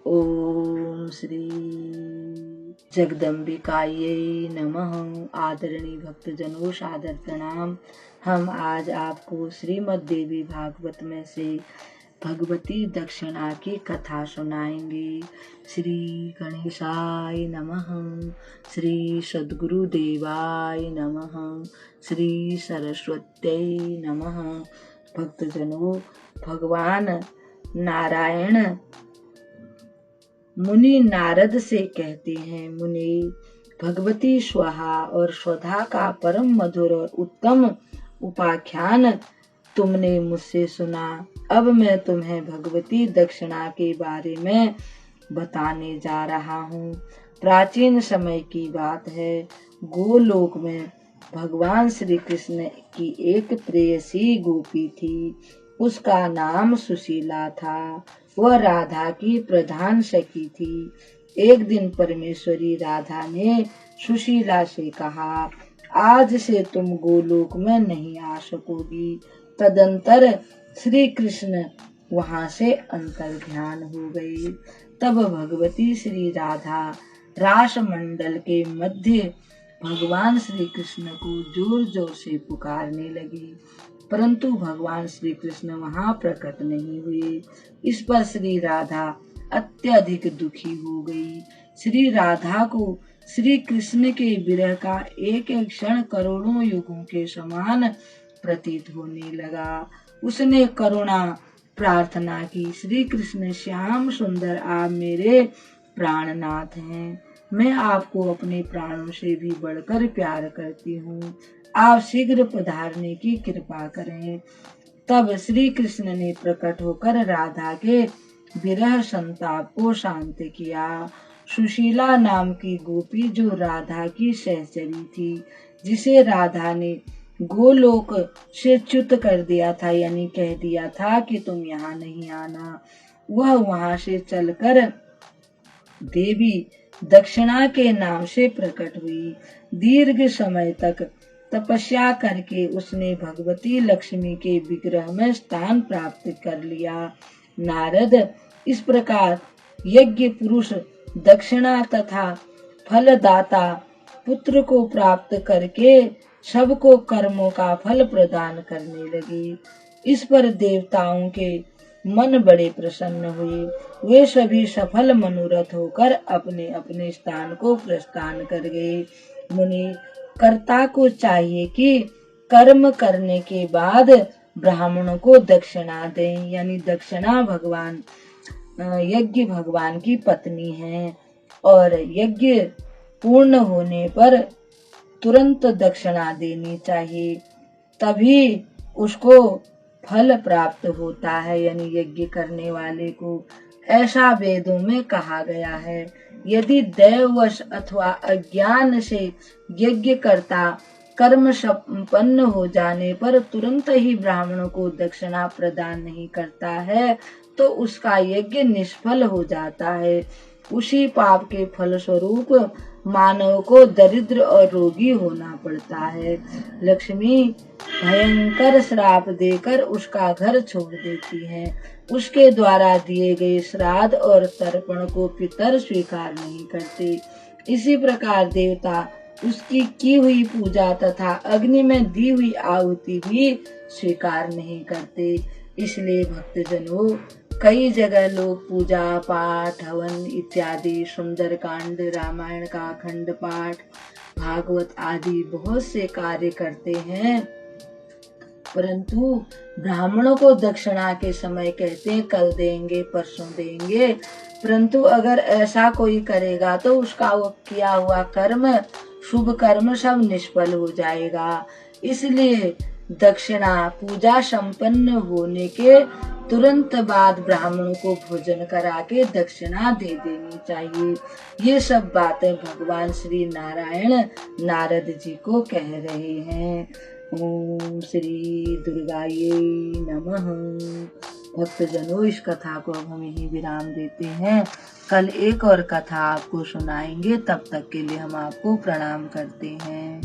ओम श्री जगदम्बिकायै नमः। आदरणीय भक्तजनों, सादर प्रणाम। हम आज आपको श्रीमद् देवी भागवत में से भगवती दक्षिणा की कथा सुनाएंगे। श्री गणेशाय नमः। श्री सद्गुरुदेवाय नमः। श्री सरस्वत्यै नमः। भक्तजनों, भगवान नारायण मुनि नारद से कहते हैं, मुनि, भगवती स्वाहा और स्वधा का परम मधुर और उत्तम उपाख्यान तुमने मुझसे सुना। अब मैं तुम्हें भगवती दक्षिणा के बारे में बताने जा रहा हूँ। प्राचीन समय की बात है। गोलोक में भगवान श्री कृष्ण की एक प्रेयसी गोपी थी। उसका नाम सुशीला था। वह राधा की प्रधान सखी थी। एक दिन परमेश्वरी राधा ने सुशीला से कहा, आज से तुम गोलोक में नहीं आ सकोगी। तदंतर श्री कृष्ण वहां से अंतर्ध्यान हो गए। तब भगवती श्री राधा रास मंडल के मध्य भगवान श्री कृष्ण को जोर जोर से पुकारने लगी, परंतु भगवान श्री कृष्ण वहां प्रकट नहीं हुए। इस पर श्री राधा अत्यधिक दुखी हो गई। श्री राधा को श्री कृष्ण के विरह का एक एक क्षण करोड़ों युगों के समान प्रतीत होने लगा। उसने करुणा प्रार्थना की, श्री कृष्ण श्याम सुंदर, आप मेरे प्राणनाथ हैं। मैं आपको अपने प्राणों से भी बढ़कर प्यार करती हूँ। आप शीघ्र पधारने की कृपा करें। तब श्री कृष्ण ने प्रकट होकर राधा के विरह संताप को शांत किया। सुशीला नाम की गोपी, जो राधा की सहचरी थी, जिसे राधा ने गोलोक से च्युत कर दिया था, यानी कह दिया था कि तुम यहाँ नहीं आना, वह वहां से चलकर देवी दक्षिणा के नाम से प्रकट हुई। दीर्घ समय तक तपस्या करके उसने भगवती लक्ष्मी के विग्रह में स्थान प्राप्त कर लिया। नारद, इस प्रकार यज्ञ पुरुष दक्षिणा तथा फलदाता पुत्र को प्राप्त करके सबको कर्मों का फल प्रदान करने लगे। इस पर देवताओं के मन बड़े प्रसन्न हुए। वे सभी सफल मनोरथ होकर अपने अपने स्थान को प्रस्थान कर गए। मुनि, कर्ता को चाहिए कि कर्म करने के बाद ब्राह्मणों को दक्षिणा दें, यानी दक्षिणा भगवान यज्ञ भगवान की पत्नी है और यज्ञ पूर्ण होने पर तुरंत दक्षिणा देनी चाहिए, तभी उसको फल प्राप्त होता है, यानी यज्ञ करने वाले को। ऐसा वेदों में कहा गया है। यदि दैववश अथवा अज्ञान से यज्ञ करता कर्म संपन्न हो जाने पर तुरंत ही ब्राह्मणों को दक्षिणा प्रदान नहीं करता है, तो उसका यज्ञ निष्फल हो जाता है। उसी पाप के फल स्वरूप मानव को दरिद्र और रोगी होना पड़ता है। लक्ष्मी भयंकर श्राप देकर उसका घर छोड़ देती है। उसके द्वारा दिए गए श्राद्ध और तर्पण को पितर स्वीकार नहीं करते। इसी प्रकार देवता उसकी की हुई पूजा तथा अग्नि में दी हुई आहुति भी स्वीकार नहीं करते। इसलिए भक्तजनों, कई जगह लोग पूजा पाठ, हवन इत्यादि, सुंदरकांड, रामायण का अखंड पाठ, भागवत आदि बहुत से कार्य करते हैं, परंतु ब्राह्मणों को दक्षिणा के समय कहते हैं कल देंगे, परसों देंगे, परंतु अगर ऐसा कोई करेगा तो उसका वो किया हुआ कर्म, शुभ कर्म सब निष्फल हो जाएगा। इसलिए दक्षिणा पूजा संपन्न होने के तुरंत बाद ब्राह्मणों को भोजन करा के दक्षिणा दे देनी चाहिए। ये सब बातें भगवान श्री नारायण नारद जी को कह रहे हैं। ओम श्री दुर्गाये नमः। भक्तजनों, इस कथा को अब हम यहीं विराम देते हैं। कल एक और कथा आपको सुनाएंगे। तब तक के लिए हम आपको प्रणाम करते हैं।